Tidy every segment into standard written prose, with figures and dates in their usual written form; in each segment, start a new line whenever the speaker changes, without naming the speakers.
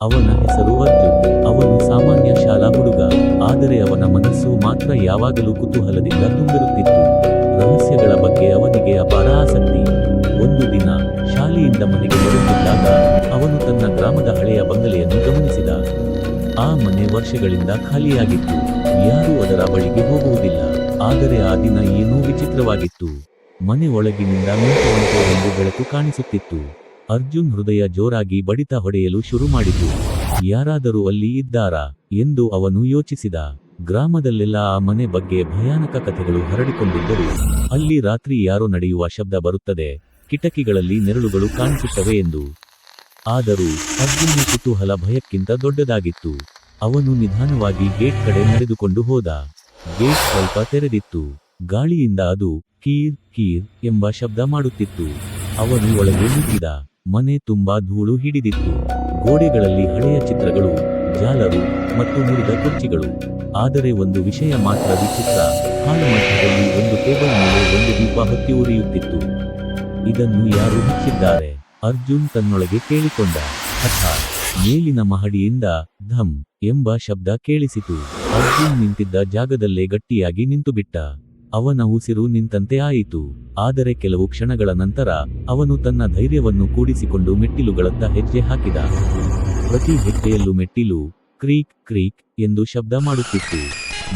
ಅವನ ಹೆಸರು ಅರ್ಜುನ್. ಅವನು ಸಾಮಾನ್ಯ ಶಾಲಾ ಹುಡುಗ, ಆದರೆ ಅವನ ಮನಸ್ಸು ಮಾತ್ರ ಯಾವಾಗಲೂ ಕುತೂಹಲದಿಂದ ತುಂಬಿರುತ್ತಿತ್ತು. ರಹಸ್ಯಗಳ ಬಗ್ಗೆ ಅವನಿಗೆ ಅಪಾರ ಆಸಕ್ತಿ. ಒಂದು ದಿನ ಶಾಲೆಯಿಂದ ಮನೆಗೆ ಬರುತ್ತಿದ್ದಾಗ ಅವನು ತನ್ನ ಗ್ರಾಮದ ಹಳೆಯ ಬಂಗಲೆಯನ್ನು ಗಮನಿಸಿದ. ಆ ಮನೆ ವರ್ಷಗಳಿಂದ ಖಾಲಿಯಾಗಿತ್ತು. ಯಾರೂ ಅದರ ಬಳಿಗೆ ಹೋಗುವುದಿಲ್ಲ. ಆದರೆ ಆ ದಿನ ಏನೋ ವಿಚಿತ್ರವಾಗಿತ್ತು. ಮನೆ ಒಳಗಿನಿಂದ ಮಿಂಚುವಂತೆ ಒಂದು ಬೆಳಕು ಕಾಣಿಸುತ್ತಿತ್ತು. ಅರ್ಜುನ್ ಹೃದಯ ಜೋರಾಗಿ ಬಡಿತ ಹೊಡೆಯಲು ಶುರು ಮಾಡಿತು. ಯಾರಾದರೂ ಅಲ್ಲಿ ಇದ್ದಾರಾ ಎಂದು ಅವನು ಯೋಚಿಸಿದ. ಗ್ರಾಮದಲ್ಲೆಲ್ಲ ಆ ಮನೆ ಬಗ್ಗೆ ಭಯಾನಕ ಕಥೆಗಳು ಹರಡಿಕೊಂಡಿದ್ದರು. ಅಲ್ಲಿ ರಾತ್ರಿ ಯಾರೋ ನಡೆಯುವ ಶಬ್ದ ಬರುತ್ತದೆ, ಕಿಟಕಿಗಳಲ್ಲಿ ನೆರಳುಗಳು ಕಾಣಿಸುತ್ತವೆ ಎಂದು. ಆದರೂ ಅರ್ಜುನ್ನ ಕುತೂಹಲ ಭಯಕ್ಕಿಂತ ದೊಡ್ಡದಾಗಿತ್ತು. ಅವನು ನಿಧಾನವಾಗಿ ಗೇಟ್ ಕಡೆ ನಡೆದುಕೊಂಡು ಹೋದ. ಗೇಟ್ ಸ್ವಲ್ಪ ತೆರೆದಿತ್ತು. ಗಾಳಿಯಿಂದ ಅದು ಕೀರ್ ಕೀರ್ ಎಂಬ ಶಬ್ದ ಮಾಡುತ್ತಿತ್ತು. ಅವನು ಒಳಗೆ ನುಗ್ಗಿದ. ಮನೆ ತುಂಬಾ ಧೂಳು ಹಿಡಿದಿತ್ತು. ಗೋಡೆಗಳಲ್ಲಿ ಹಳೆಯ ಚಿತ್ರಗಳು, ಜಾಲರು ಮತ್ತು ಮುರಿದ ಕುರ್ಚಿಗಳು. ಆದರೆ ಒಂದು ವಿಷಯ ಮಾತ್ರ ವಿಚಿತ್ರ. ಹಾಲ ಮಧ್ಯದಲ್ಲಿ ಒಂದು ಟೇಬಲ್ ಮೇಲೆ ಒಂದು ದೀಪ ಹೊತ್ತಿ ಉರಿಯುತ್ತಿತ್ತು. ಇದನ್ನು ಯಾರು ಹಚ್ಚಿದ್ದಾರೆ? ಅರ್ಜುನ್ ತನ್ನೊಳಗೆ ಕೇಳಿಕೊಂಡ. ಹಠಾತ್ ಮೇಲಿನ ಮಹಡಿಯಿಂದ ಧಮ್ ಎಂಬ ಶಬ್ದ ಕೇಳಿಸಿತು. ಅರ್ಜುನ್ ನಿಂತಿದ್ದ ಜಾಗದಲ್ಲೇ ಗಟ್ಟಿಯಾಗಿ ನಿಂತುಬಿಟ್ಟ. ಅವನ ಉಸಿರು ನಿಂತಂತೆ ಆಯಿತು. ಆದರೆ ಕೆಲವು ಕ್ಷಣಗಳ ನಂತರ ಅವನು ತನ್ನ ಧೈರ್ಯವನ್ನು ಕೂಡಿಸಿಕೊಂಡು ಮೆಟ್ಟಿಲುಗಳತ್ತ ಹೆಜ್ಜೆ ಹಾಕಿದ. ಪ್ರತಿ ಹೆಜ್ಜೆಯಲ್ಲೂ ಮೆಟ್ಟಿಲು ಕ್ರೀಕ್ ಕ್ರೀಕ್ ಎಂದು ಶಬ್ದ ಮಾಡುತ್ತಿತ್ತು.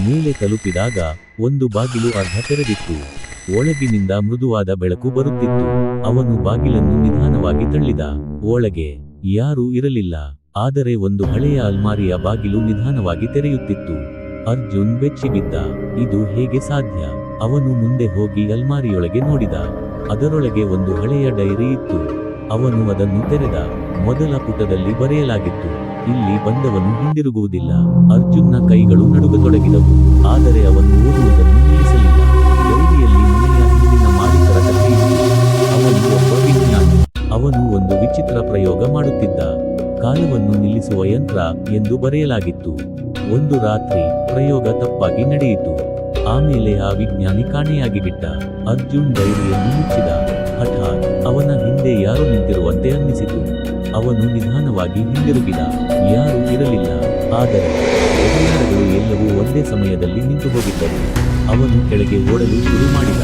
ಮೇಲೆ ತಲುಪಿದಾಗ ಒಂದು ಬಾಗಿಲು ಅರ್ಧ ತೆರೆದಿತ್ತು. ಒಳಗಿನಿಂದ ಮೃದುವಾದ ಬೆಳಕು ಬರುತ್ತಿತ್ತು. ಅವನು ಬಾಗಿಲನ್ನು ನಿಧಾನವಾಗಿ ತಳ್ಳಿದ. ಒಳಗೆ ಯಾರೂ ಇರಲಿಲ್ಲ. ಆದರೆ ಒಂದು ಹಳೆಯ ಅಲ್ಮಾರಿಯ ಬಾಗಿಲು ನಿಧಾನವಾಗಿ ತೆರೆಯುತ್ತಿತ್ತು. ಅರ್ಜುನ್ ಬೆಚ್ಚಿಬಿದ್ದ. ಇದು ಹೇಗೆ ಸಾಧ್ಯ? ಅವನು ಮುಂದೆ ಹೋಗಿ ಅಲ್ಮಾರಿಯೊಳಗೆ ನೋಡಿದ. ಅದರೊಳಗೆ ಒಂದು ಹಳೆಯ ಡೈರಿ ಇತ್ತು. ಅವನು ಅದನ್ನು ತೆರೆದ. ಮೊದಲ ಪುಟದಲ್ಲಿ ಬರೆಯಲಾಗಿತ್ತು, ಇಲ್ಲಿ ಬಂದವನು ಹಿಂದಿರುಗುವುದಿಲ್ಲ. ಅರ್ಜುನ್ನ ಕೈಗಳು ನಡುಗತೊಡಗಿದವು. ಆದರೆ ಅವನು ಓದುವುದನ್ನು ನಿಲ್ಲಿಸಲಿಲ್ಲ. ಡೈರಿಯಲ್ಲಿ ಮನೆಯ ಹಿಂದಿನ ಮಾಲೀಕರ ಕಥೆ ಇತ್ತು. ಅವನು ಒಬ್ಬ ವಿಜ್ಞಾನಿ. ಅವನು ಒಂದು ವಿಚಿತ್ರ ಪ್ರಯೋಗ ಮಾಡುತ್ತಿದ್ದ. ಕಾಲವನ್ನು ನಿಲ್ಲಿಸುವ ಯಂತ್ರ ಎಂದು ಬರೆಯಲಾಗಿತ್ತು. ಒಂದು ರಾತ್ರಿ ಪ್ರಯೋಗ ತಪ್ಪಾಗಿ ನಡೆಯಿತು. ಆಮೇಲೆ ಆ ವಿಜ್ಞಾನಿ ಕಾಣೆಯಾಗಿ ಬಿಟ್ಟ. ಅರ್ಜುನ್ ಡೈರಿಯನ್ನು ಮುಚ್ಚಿದ. ಹಠಾತ್ ಅವನ ಹಿಂದೆ ಯಾರು ನಿಂತಿರುವಂತೆ ಅನ್ನಿಸಿತು. ಅವನು ನಿಧಾನವಾಗಿ ಹಿಂದಿರುಗಿದ. ಯಾರೂ ಇರಲಿಲ್ಲ. ಆದರೆ ಗಡಿಯಾರಗಳು ಎಲ್ಲವೂ ಒಂದೇ ಸಮಯದಲ್ಲಿ ನಿಂತು ಹೋಗಿದ್ದವು. ಅವನು ಕೆಳಗೆ ಓಡಲು ಶುರು ಮಾಡಿದ.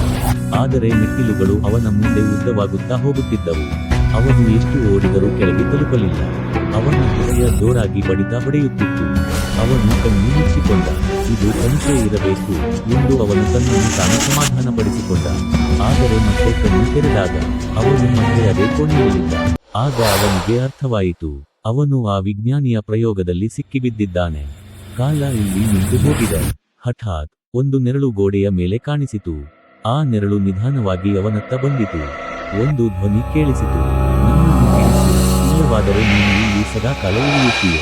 ಆದರೆ ಮೆಟ್ಟಿಲುಗಳು ಅವನ ಮುಂದೆ ಉದ್ದವಾಗುತ್ತಾ ಹೋಗುತ್ತಿದ್ದವು. ಅವನು ಎಷ್ಟು ಓಡಿದರೂ ಕೆಳಗೆ ತಲುಪಲಿಲ್ಲ. ಅವನ ಹೃದಯ ಜೋರಾಗಿ ಬಡಿತ ಹೊಡೆಯುತ್ತಿತ್ತು. ಅವನು ಕಣ್ಣು ಮುಚ್ಚಿಕೊಂಡ. ಇದು ಕನಸೇ ಇರಬೇಕು ಎಂದು ಅವನು ತನ್ನನ್ನು ತಾನು ಸಮಾಧಾನಪಡಿಸಿಕೊಂಡ. ಆದರೆ ಮತ್ತೆ ಕಣ್ಣು ತೆರೆದಾಗ ಅವನು ಮತ್ತೆ ಅದೇ ಕೋಣೆಯಲ್ಲಿದ್ದ. ಆಗ ಅವನಿಗೆ ಅರ್ಥವಾಯಿತು, ಅವನು ಆ ವಿಜ್ಞಾನಿಯ ಪ್ರಯೋಗದಲ್ಲಿ ಸಿಕ್ಕಿಬಿದ್ದಿದ್ದಾನೆ. ಕಾಲ ಇಲ್ಲಿ ನಿಂತು ಹೋಗಿದೆ. ಹಠಾತ್ ಒಂದು ನೆರಳು ಗೋಡೆಯ ಮೇಲೆ ಕಾಣಿಸಿತು. ಆ ನೆರಳು ನಿಧಾನವಾಗಿ ಅವನತ್ತ ಬಂದಿತು. ಒಂದು ಧ್ವನಿ ಕೇಳಿಸಿತು, ನನ್ನನ್ನು ತಿಳಿಸು, ಇಲ್ಲವಾದರೆ ನೀನು ಇಲ್ಲಿ ಸದಾಕಾಲ ಉಳಿಯುತ್ತೀಯ.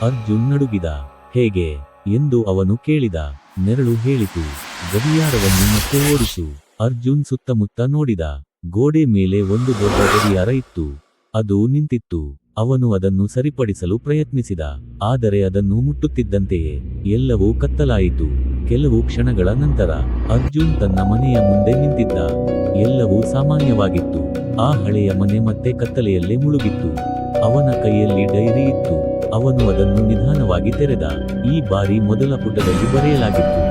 ಅರ್ಜುನ್ ನಡುಗಿದ. ಹೇಗೆ ಎಂದು ಅವನು ಕೇಳಿದ. ನೆರಳು ಹೇಳಿತು, ಗಡಿಯಾರವನ್ನು ಮತ್ತೆ ಓಡಿಸು. ಅರ್ಜುನ್ ಸುತ್ತಮುತ್ತ ನೋಡಿದ. ಗೋಡೆ ಮೇಲೆ ಒಂದು ದೊಡ್ಡ ಗಡಿಯಾರ ಇತ್ತು. ಅದು ನಿಂತಿತ್ತು. ಅವನು ಅದನ್ನು ಸರಿಪಡಿಸಲು ಪ್ರಯತ್ನಿಸಿದ. ಆದರೆ ಅದನ್ನು ಮುಟ್ಟುತ್ತಿದ್ದಂತೆಯೇ ಎಲ್ಲವೂ ಕತ್ತಲಾಯಿತು. ಕೆಲವು ಕ್ಷಣಗಳ ನಂತರ ಅರ್ಜುನ್ ತನ್ನ ಮನೆಯ ಮುಂದೆ ನಿಂತಿದ್ದ. ಎಲ್ಲವೂ ಸಾಮಾನ್ಯವಾಗಿತ್ತು. ಆ ಹಳೆಯ ಮನೆ ಮತ್ತೆ ಕತ್ತಲೆಯಲ್ಲೇ ಮುಳುಗಿತ್ತು. ಅವನ ಕೈಯಲ್ಲಿ ಡೈರಿ ಇತ್ತು. ಅವನು ಅದನ್ನು ನಿಧಾನವಾಗಿ ತೆರೆದ. ಈ ಬಾರಿ ಮೊದಲ ಪುಟದಲ್ಲಿ ಬರೆಯಲಾಗಿತ್ತು,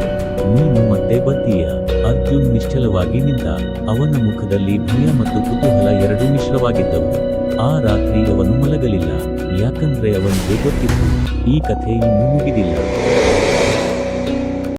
ನೀನು ಮತ್ತೆ ಬರ್ತೀಯ. ಅರ್ಜುನ್ ನಿಶ್ಚಲವಾಗಿ ನಿಂತ. ಅವನ ಮುಖದಲ್ಲಿ ಭಯ ಮತ್ತು ಕುತೂಹಲ ಎರಡೂ ಮಿಶ್ರವಾಗಿದ್ದವು. ಆ ರಾತ್ರಿ ಅವನು ಮಲಗಲಿಲ್ಲ. ಯಾಕಂದ್ರೆ ಅವನಿಗೆ ಗೊತ್ತಿತ್ತು, ಈ ಕಥೆ ಇನ್ನೂ ಮುಗಿದಿಲ್ಲ.